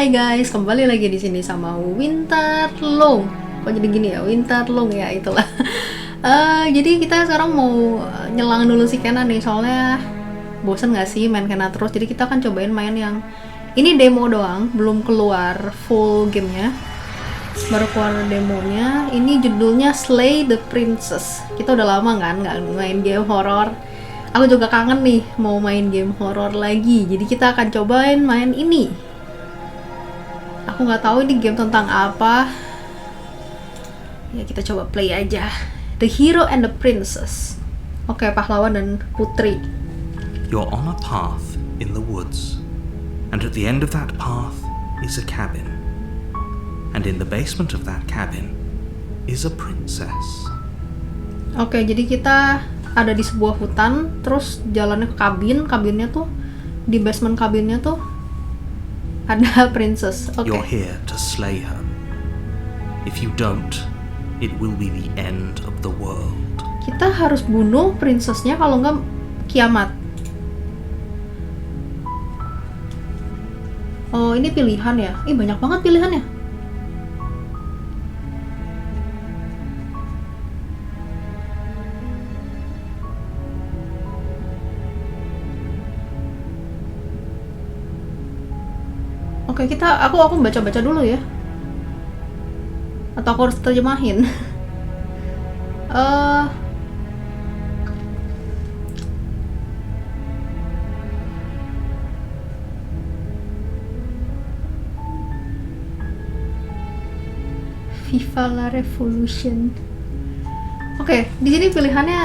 Hai guys, kembali lagi di sini sama Winterlong. Kok jadi gini ya, Winterlong ya, itulah. Jadi kita sekarang mau nyelang dulu si Kena nih, soalnya bosen gak sih main Kena terus. Jadi kita akan cobain main yang ini demo doang, belum keluar full gamenya. Baru keluar demonya. Ini judulnya Slay the Princess. Kita udah lama kan nggak main game horor. Aku juga kangen nih mau main game horor lagi. Jadi kita akan cobain main ini. Aku nggak tahu ini game tentang apa. Ya kita coba play aja. The Hero and the Princess. Oke, pahlawan dan putri. You're on a path in the woods, and at the end of that path is a cabin. And in the basement of that cabin is a princess. Oke, jadi kita ada di sebuah hutan, terus jalannya ke kabin. Kabinnya tuh, di basement kabinnya tuh ada princess. Oke. You're here to slay her. If you don't, it will be the end of the world. Kita harus bunuh princessnya, kalau nggak kiamat. Oh, ini pilihan ya? Ih, banyak banget pilihannya. Oke, aku baca-baca dulu ya. Atau aku harus terjemahin? Viva la Revolution. Oke, di sini pilihannya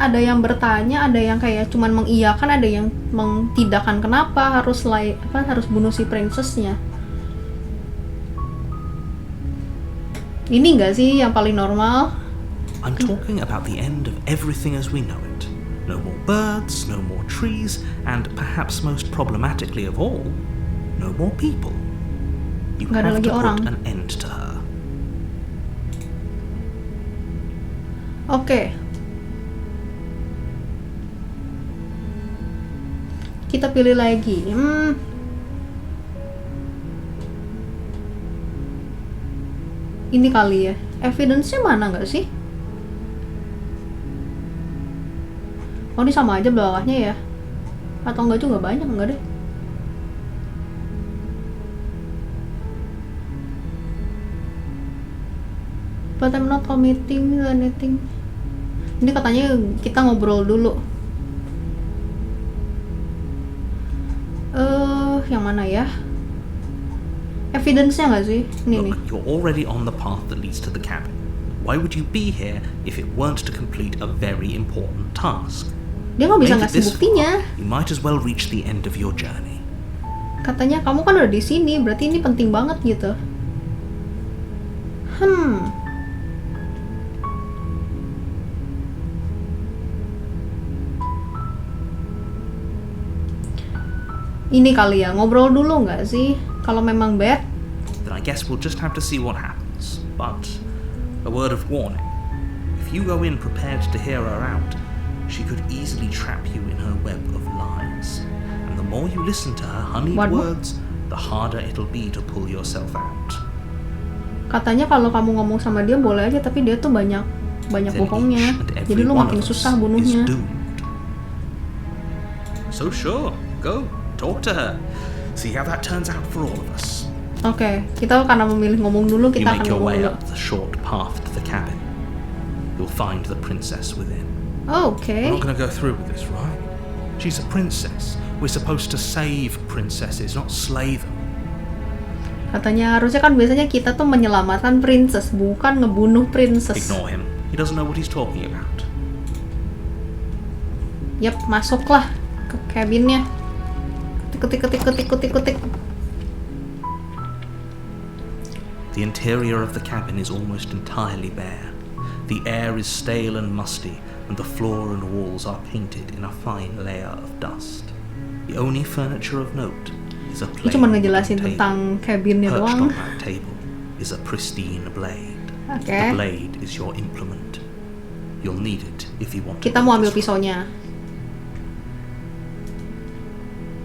ada yang bertanya, ada yang kayak cuman mengiyakan, ada yang mengtidakkan. Kenapa harus harus bunuh si princessnya? Ini enggak sih yang paling normal? I'm talking about the end of everything as we know it. No more birds, no more trees, and perhaps most problematically of all, no more people. You Nggak ada have lagi to orang. put an end to her. Oke. Kita pilih lagi. Ini kali ya. Evidence-nya mana nggak sih? Oh, ini sama aja bawahnya ya? Atau enggak juga banyak, enggak deh. But I'm not committing anything. Ini katanya kita ngobrol dulu. Yang mana ya? Evidence-nya nggak sih? Ini nih. Look, you're already on the path that leads to the cabin. Why would you be here if it weren't to complete a very important task? Dia nggak bisa Made it ngasih this buktinya. far, you might as well reach the end of your journey. Katanya kamu kan udah di sini, berarti ini penting banget gitu. Ini kali ya, ngobrol dulu nggak sih? Kalau memang bad, Then I guess we'll just have to see what happens. But a word of warning: if you go in prepared to hear her out, she could easily trap you in her web of lies. And the more you listen to her honeyed words, the harder it'll be to pull yourself out. katanya kalau kamu ngomong sama dia boleh aja, tapi dia tuh banyak Then bohongnya. each and Jadi every lu one makin of us susah is bunuhnya. doomed. So sure, go talk to her. See how that turns out for all of us. Oke, kita karena memilih ngomong dulu, You kita make akan your ngomong way dulu. up the short path to the cabin. You'll find the princess within. Oke. We're not going to go through with this, right? She's a princess. We're supposed to save princesses, not slay them. Katanya harusnya kan biasanya kita tuh menyelamatkan princess, bukan ngebunuh princess. Ignore him. He doesn't know what he's talking about. Yap, masuklah ke cabinnya. Ketik. The interior of the cabin is almost entirely bare. The air is stale and musty, and the floor and walls are painted in a fine layer of dust. The only furniture of note is a Ini plain cuma ngejelasin table. tentang cabinnya Perched doang. on that table is a pristine blade. Oke. The blade is your implement. You'll need it if you want to. Kita mau ambil pisaunya.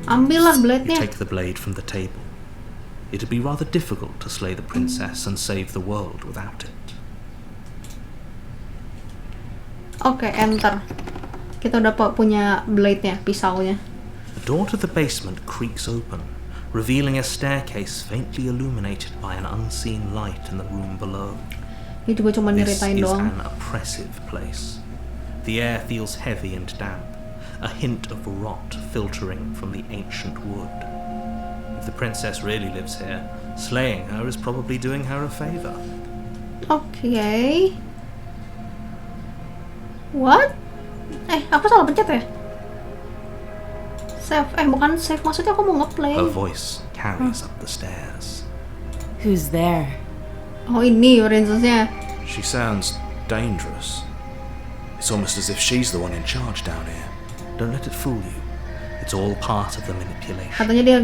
Ambillah You blade-nya. take the blade from the table. It'd be rather difficult to slay the princess and save the world without it. Oke, enter. Kita udah punya blade-nya, pisaunya. The door to the basement creaks open, revealing a staircase faintly illuminated by an unseen light in the room below. Ini juga cuma This nyeritain is doang. an oppressive place. The air feels heavy and damp, a hint of rot filtering from the ancient wood. If the princess really lives here, slaying her is probably doing her a favor. Oke. What? Aku salah pencet ya? Save. Bukan save, maksudnya aku mau ngeplay. Her voice carries up the stairs. Who's there? Oh, ini princessnya. She sounds dangerous. It's almost as if she's the one in charge down here. Don't let it fool you. It's all part of the manipulation. Katanya dia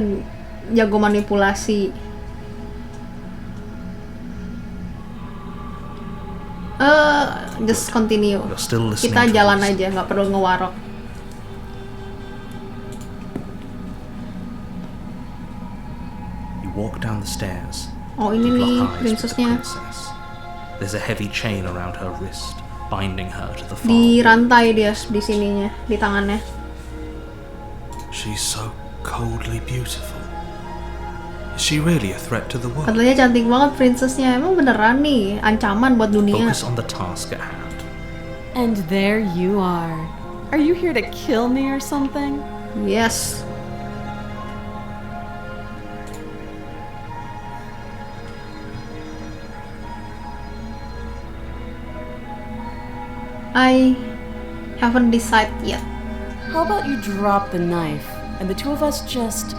jago manipulasi. Just continue. You're still listening Kita to jalan this. aja, nggak perlu ngewarok. You walk down the stairs. Oh, ini You nih lock eyes with the princessnya. princess. There's a heavy chain around her wrist, binding her to the farm. Di rantai dia di sininya, di tangannya. She's so coldly beautiful. Is she really a threat to the world? Katanya cantik banget princessnya. Emang beneran nih ancaman buat dunia. Focus on the task at hand. And there you are. Are you here to kill me or something? Yes. I haven't decided yet. How about you drop the knife and the two of us just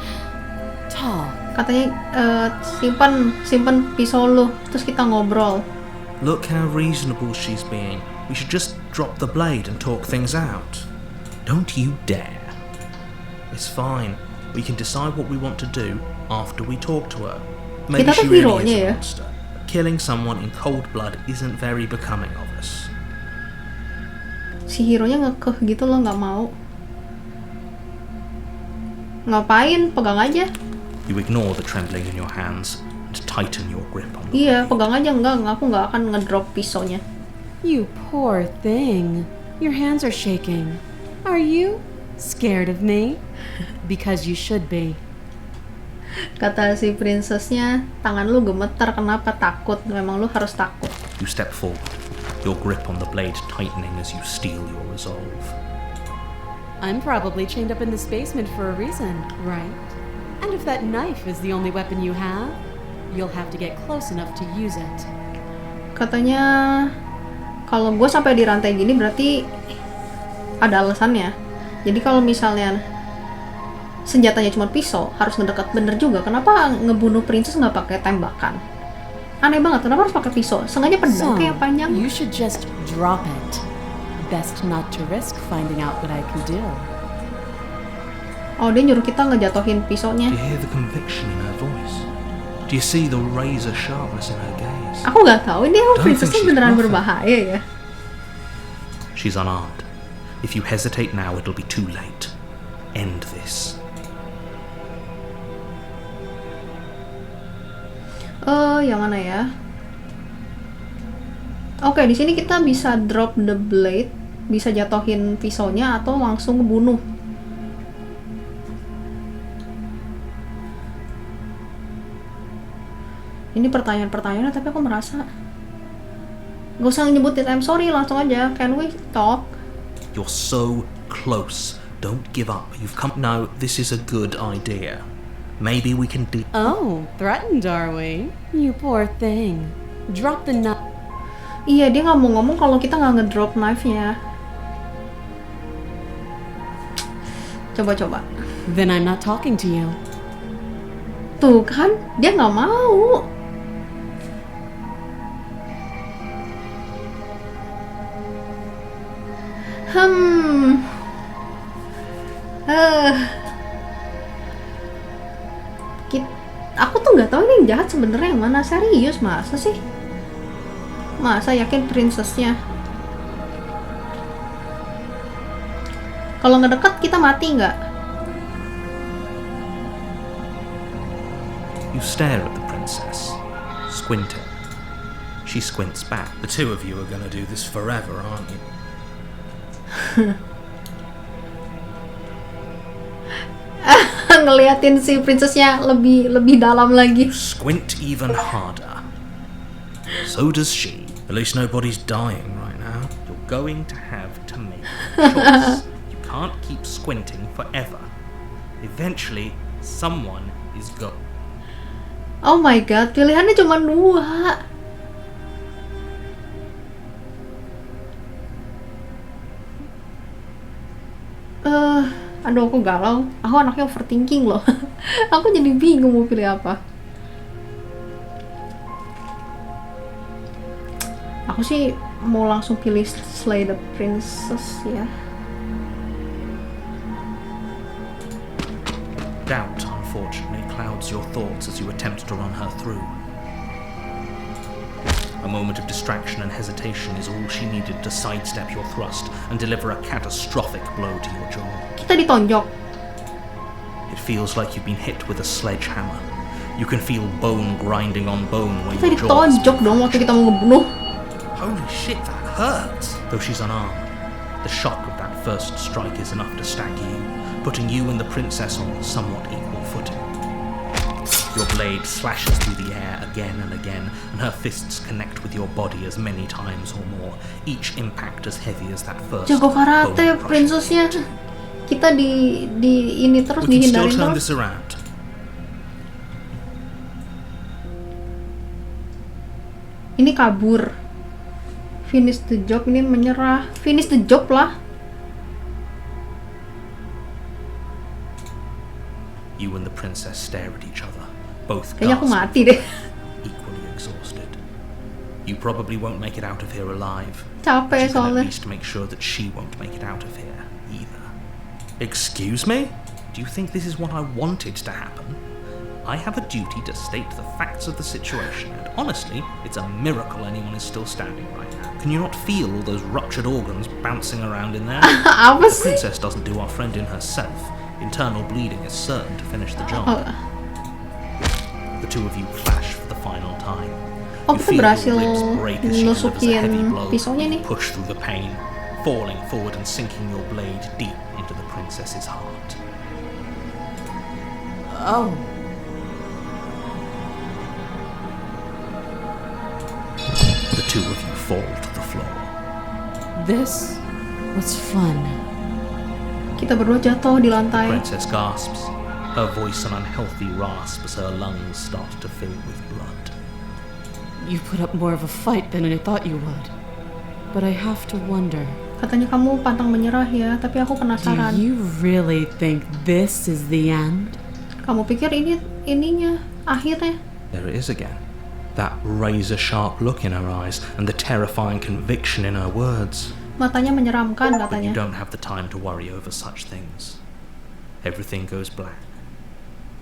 talk? Katanya simpen pisau lu, terus kita ngobrol. Look how reasonable she's being. We should just drop the blade and talk things out. Don't you dare. It's fine. We can decide what we want to do after we talk to her. Maybe Kita she tuh really hero-nya is a ya. monster. Killing someone in cold blood isn't very becoming of us. Si hero-nya ngekeh gitu loh, nggak mau. Ngapain? Pegang aja. You ignore the trembling in your hands and tighten your grip on the Iya, blade. pegang aja. Aku nggak akan ngedrop pisaunya. You poor thing. Your hands are shaking. Are you scared of me? Because you should be. Kata si princessnya, tangan lu gemeter, kenapa? Takut. Memang lu harus takut. You step forward, your grip on the blade tightening as you steel your resolve. I'm probably chained up in this basement for a reason, right? And if that knife is the only weapon you have, you'll have to get close enough to use it. Katanya kalau gue sampai di rantai gini berarti ada alasannya. Jadi kalau misalnya senjatanya cuma pisau, harus ngedekat. Bener juga. Kenapa ngebunuh princess nggak pakai tembakan? Aneh banget. Kenapa harus pakai pisau? Sengaja pedang kayak panjang. You should just drop it. Best not to risk finding out what I can do. Oh, dia nyuruh kita ngejatohin pisaunya. Do you hear the conviction in her voice? Do you see the razor sharpness in her gaze? Aku nggak tahu ini emang Don't princessnya think she's beneran bluffing. berbahaya ya. She's unarmed. If you hesitate now, it'll be too late. End this. Yang mana ya? Oke, di sini kita bisa drop the blade, bisa jatohin pisaunya atau langsung ngebunuh. Ini pertanyaan-pertanyaannya, tapi aku merasa gak usah nyebutin I'm sorry, langsung aja. Can we talk? You're so close. Don't give up. You've come. No, this is a good idea. Maybe we can do. Oh, threatened are we? You poor thing. Drop the knife. Iya, dia nggak mau ngomong kalau kita nggak ngedrop knife-nya. Coba-coba. Then I'm not talking to you. Tuh kan, dia nggak mau. Aku tuh nggak tahu ini yang jahat sebenarnya yang mana. Serius, masa sih? Masa yakin princessnya? Kalau ngedekat kita mati nggak? You stare at the princess, squinting. She squints back. The two of you are gonna do this forever, aren't you? Ngeliatin si princessnya lebih dalam lagi. Squint even harder. So does she. At least nobody's dying right now. You're going to have to make a choice. You can't keep squinting forever. Eventually, someone is going. Oh my god, pilihannya cuma 2. Aduh, aku galau. Aku anaknya overthinking loh. Aku jadi bingung mau pilih apa. Aku sih mau langsung pilih Slay the Princess ya. Doubt, unfortunately, clouds your thoughts as you attempt to run her through. A moment of distraction and hesitation is all she needed to sidestep your thrust and deliver a catastrophic blow to your jaw. Kita ditonjok. It feels like you've been hit with a sledgehammer. You can feel bone grinding on bone where Kita your jaw is. ditonjok dong waktu kita mau ngebunuh. Holy shit, that hurts! Though she's unarmed, the shock of that first strike is enough to stagger you, putting you and the princess on somewhat equal footing. Your blade slashes through the air again and again, and her fists connect with your body as many times or more, each impact as heavy as that first. Jago karate, bone-crushing princessnya. hit. Kita di ini terus We can still dihindarin turn terus. this around. Ini kabur. Finish the job, ini menyerah. Finish the job lah. You and the princess stare at each other, both Kayaknya aku gasping, mati deh. equally exhausted. You probably won't make it out of here alive. Capek You can at soalnya. least make sure that she won't make it out of here either. Excuse me? Do you think this is what I wanted to happen? I have a duty to state the facts of the situation, and honestly, it's a miracle anyone is still standing right now. Can you not feel all those ruptured organs bouncing around in there? Apa The sih? princess doesn't do our friend in herself. Internal bleeding is certain to finish the job. Oh, The two of you clash for the final time. Oh, You kita feel your berhasil ribs break as she delivers a heavy nusukin blow. pisaunya nih. You push through the pain, falling forward and sinking your blade deep into the princess's heart. Oh, The two of you fall to the floor. this was fun. Kita berdua jatuh di lantai. Princess gasps, her voice an unhealthy rasp as her lungs start to fill with blood. You put up more of a fight than I thought you would. But I have to wonder, Katanya kamu pantang menyerah ya, tapi aku do penasaran. you really think this is the end? Kamu pikir ininya akhirnya? There it is again. That razor-sharp look in her eyes and the terrifying conviction in her words. Matanya menyeramkan But you katanya. don't have the time to worry over such things. Everything goes black,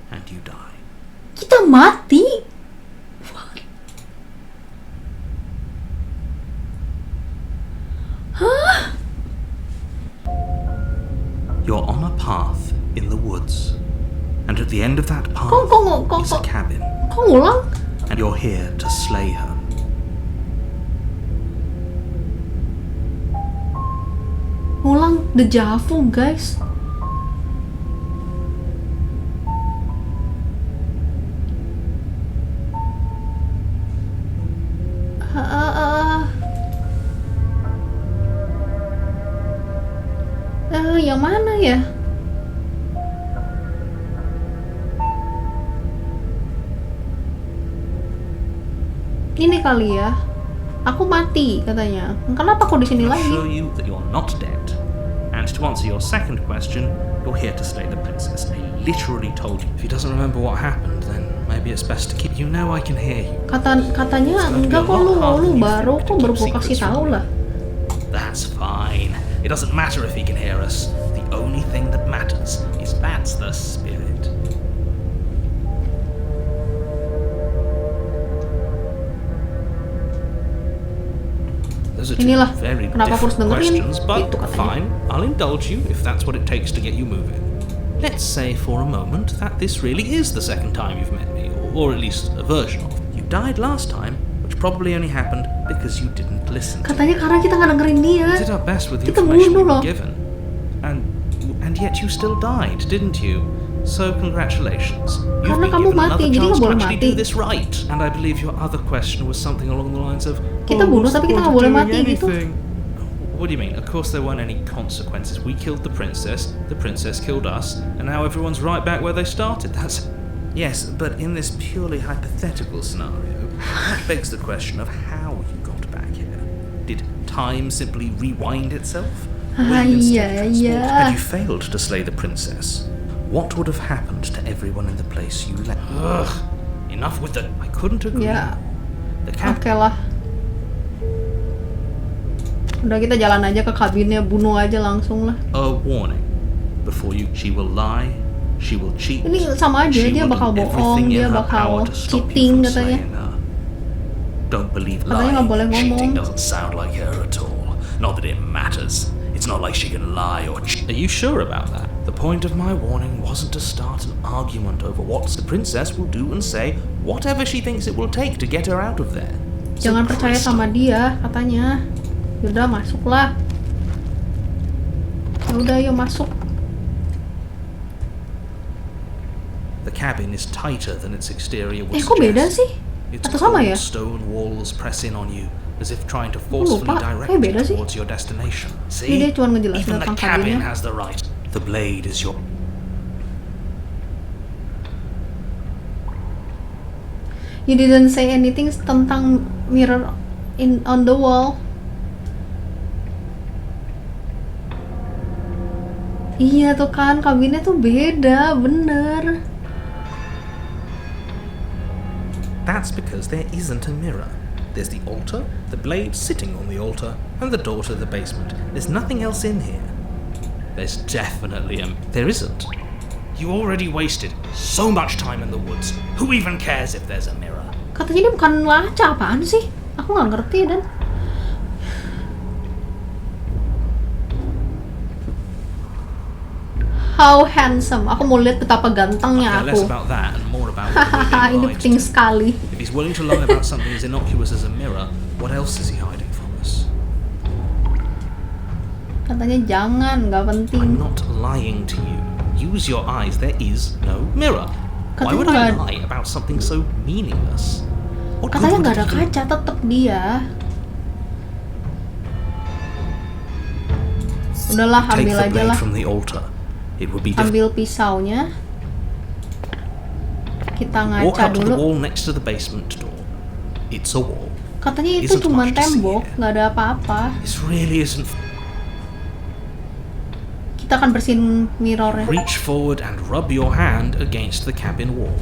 and you die. Kita mati. You're on a path in the woods, and at the end of that path is a cabin, Kok ngulang? and you're here to slay her. Ngulang deja vu, guys. Yang mana ya? Ini kali ya. Aku mati katanya. Kenapa aku di sini I'll lagi? show you that you're not dead. And to answer your second question, you're here to slay the princess. I literally told you. If he doesn't remember what happened, then maybe it's best to keep. You know I can hear you. Katanya enggak kok, lu baru gue kasih tahu lah. That's fine. It doesn't matter if he can hear us. The only thing that matters is that's the spirit. Those are two Inilah very kenapa aku harus different dengerin questions, but itu katanya. fine. I'll indulge you if that's what it takes to get you moving. Let's say for a moment that this really is the second time you've met me, or or at least a version of. You died last time, which probably only happened because you didn't listen. Katanya karena kita nggak dengerin dia. We did our best with the Kita information we bunuh were loh. given, and yet you still died, didn't you? So congratulations. You've Karena been kamu given mati, another jadi chance nggak to boleh actually mati. do this right. And I believe your other question was something along the lines of, Kita bunuh what's the tapi kita point nggak of boleh doing mati gitu. anything? What do you mean? Of course there weren't any consequences. We killed the princess killed us, and now everyone's right back where they started. That's... Yes, but in this purely hypothetical scenario, that begs the question of how you got back here. Did time simply rewind itself? Were you instead transported? Had you failed to slay the princess, what would have happened to everyone in the place you left? Ugh, enough with the... I couldn't agree. Ya, The oke lah. Udah kita jalan aja ke kabinnya, bunuh aja langsung lah. A warning. Before you, she will lie, she will cheat. Ini sama aja, she dia will bakal do bohong, everything dia in her bakal power to stop you cheating from katanya. slaying her. Don't believe Katanya nggak boleh lying. ngomong. Cheating doesn't sound like her at all. Not that it matters. It's not like she can lie or cheat. Are you sure about that? The point of my warning wasn't to start an argument over what the princess will do and say, whatever she thinks it will take to get her out of there. Jangan percaya sama dia, katanya. Yaudah, masuklah. Yaudah, yuk masuk. The cabin is tighter than its exterior would Kok beda suggest. sih? Its Atau sama ya? cold stone walls press in on you, as if trying to Aku forcefully lupa, direct kayak you beda sih. towards your destination. Ini dia See? cuma ngejelasin Even the tentang cabin kabinnya. has the right. The blade is your... You didn't say anything tentang mirror on the wall. Iya tuh kan, kabinnya tuh beda, bener. That's because there isn't a mirror. There's the altar, the blade sitting on the altar, and the door to the basement. There's nothing else in here. There's definitely a... There isn't. You already wasted so much time in the woods. Who even cares if there's a mirror? Katanya dia bukan laca, apaan sih? Aku nggak ngerti dan... How handsome. Aku mau lihat betapa gantengnya Okay, less aku. about that and more about Hahaha, what ini we're being penting lied to. sekali. If he's willing to lie about something as innocuous as a mirror, what else is he hiding from us? Katanya jangan, nggak penting. I'm not lying to you. Use your eyes. There is no mirror. Why would I lie about something so meaningless? What good Katanya would nggak ada it even- kaca, tetep dia. Udahlah, Take ambil the aja blade lah. from the altar. It would be difficult. Ambil pisaunya. Kita Walk ngaca up to the dulu. wall next to the basement door. It's a wall. Katanya itu Isn't cuma much to see tembok, here. nggak ada apa-apa. This really isn't. Kita akan bersihin mirrornya. Reach forward and rub your hand against the cabin wall.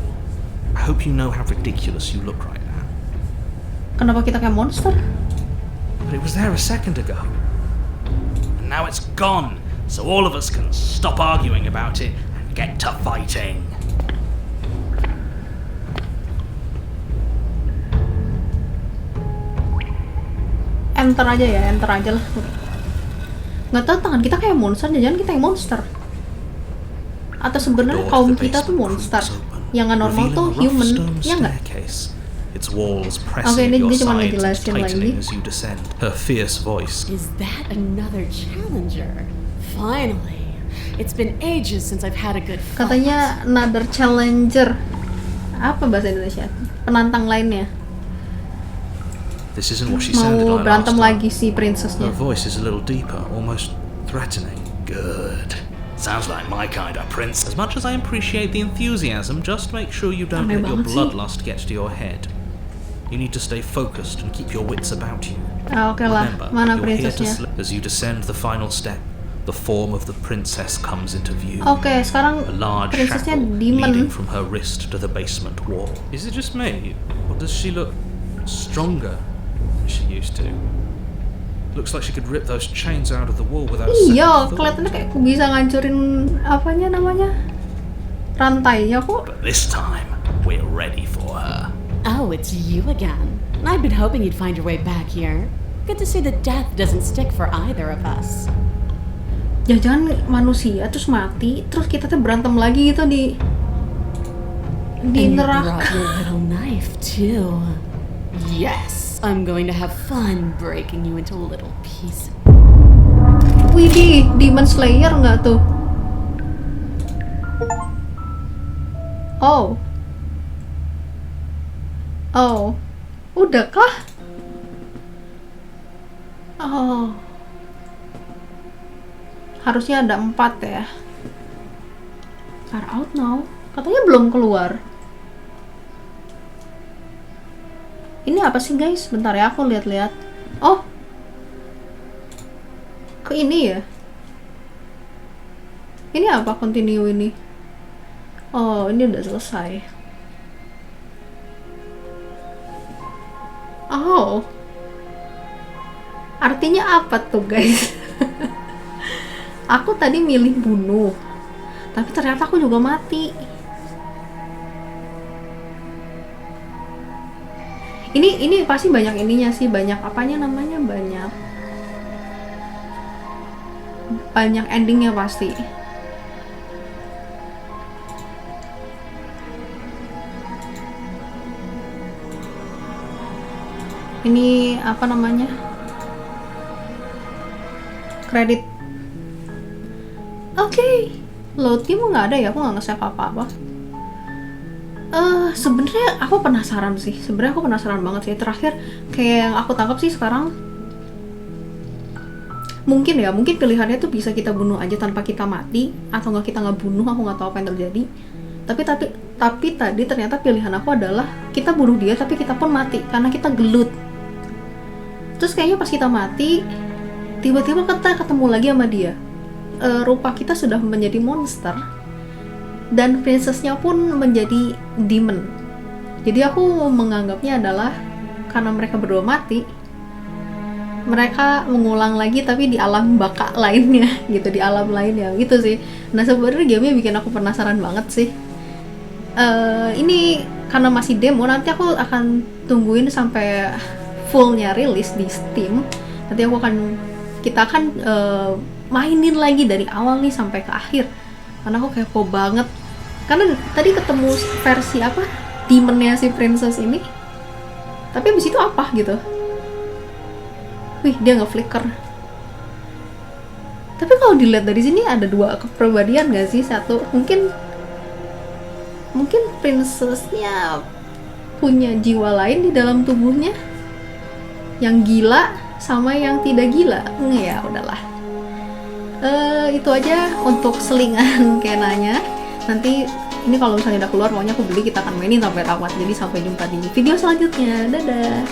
I hope you know how ridiculous you look right now. Kenapa kita kayak monster? But it was there a second ago. And now it's gone. So all of us can stop arguing about it and get to fighting. Enter aja ya, enter aja lah. Nggak tahu tangan kita kayak monster, jangan kita yang monster. Atau sebenarnya Door to kaum the kita tuh basement monster. creaks open, Yang nggak normal revealing tuh a rough human, stone ya nggak? staircase. Its walls Oke, pressing ini at your dia cuma sides and ngejelasin tightening lagi. as you descend. Her fierce voice. Is that another challenger? Finally. It's been ages since I've had a good fight. Katanya another challenger. Apa bahasa Indonesia? Penantang lainnya. This isn't what she sounded Mau like berantem last lagi time. si Her princessnya. voice is a little deeper, almost threatening. Good. Sounds like my kind of prince. As much as I appreciate the enthusiasm, just make sure you don't Aneh let your banget sih. bloodlust get to your head. You need to stay focused and keep your wits about you. Ah, oke lah, Remember, mana you're here to princessnya? As you descend the final step, the form of the princess comes into view. Oke, sekarang A large princessnya shackle leading demon. from her wrist to the basement wall. Is it just me, or does she look stronger than she used to? Looks like she could rip those chains out of the wall without a second Iya, thought. kelihatannya kayak bisa ngancurin apanya namanya rantainya kok. But this time, we're ready for her. Oh, it's you again. I've been hoping you'd find your way back here. Good to see that death doesn't stick for either of us. Jangan-jangan manusia terus mati, terus kita tuh berantem lagi gitu di di And you neraka. brought your little knife too. Yes, I'm going to have fun breaking you into little pieces. Widih, Demon Slayer nggak tuh? Oh. Oh. Udah kah? Oh. Harusnya ada 4 ya. Are out now. Katanya belum keluar. Ini apa sih guys? Bentar ya, aku lihat-lihat. Oh. Ke ini ya? Ini apa continue ini? Oh, ini udah selesai. Oh. Artinya apa tuh guys? Aku tadi milih bunuh, tapi ternyata aku juga mati. Ini pasti banyak ininya sih, banyak apanya namanya, banyak endingnya pasti. Ini apa namanya? Kredit. Oke. Loadnya mau nggak ada ya? Aku nggak nge-save apa-apa. Sebenarnya aku penasaran sih. Sebenarnya aku penasaran banget sih. Terakhir kayak yang aku tangkap sih sekarang, mungkin pilihannya tuh bisa kita bunuh aja tanpa kita mati, atau nggak kita nggak bunuh. Aku nggak tahu apa yang terjadi. Tapi tadi ternyata pilihan aku adalah kita bunuh dia tapi kita pun mati karena kita gelut. Terus kayaknya pas kita mati, tiba-tiba kita ketemu lagi sama dia. Rupa kita sudah menjadi monster dan princessnya pun menjadi demon. Jadi aku menganggapnya adalah karena mereka berdua mati, mereka mengulang lagi tapi di alam baka lainnya gitu, di alam lainnya gitu sih. Nah sebenarnya gamenya bikin aku penasaran banget sih. Ini karena masih demo, nanti aku akan tungguin sampai fullnya rilis di Steam. Nanti kita akan mainin lagi dari awal nih sampai ke akhir, karena aku kepo banget. Karena tadi ketemu versi apa demonnya si princess ini, tapi abis itu apa gitu. Wih, dia nge-flicker. Tapi kalau dilihat dari sini ada 2 kepribadian gak sih? Satu mungkin princessnya punya jiwa lain di dalam tubuhnya, yang gila sama yang tidak gila. Ya udahlah. Itu aja untuk selingan kenanya. Nanti ini kalau misalnya udah keluar, pokoknya aku beli, kita akan mainin sampai tamat. Jadi sampai jumpa di video selanjutnya. Dadah.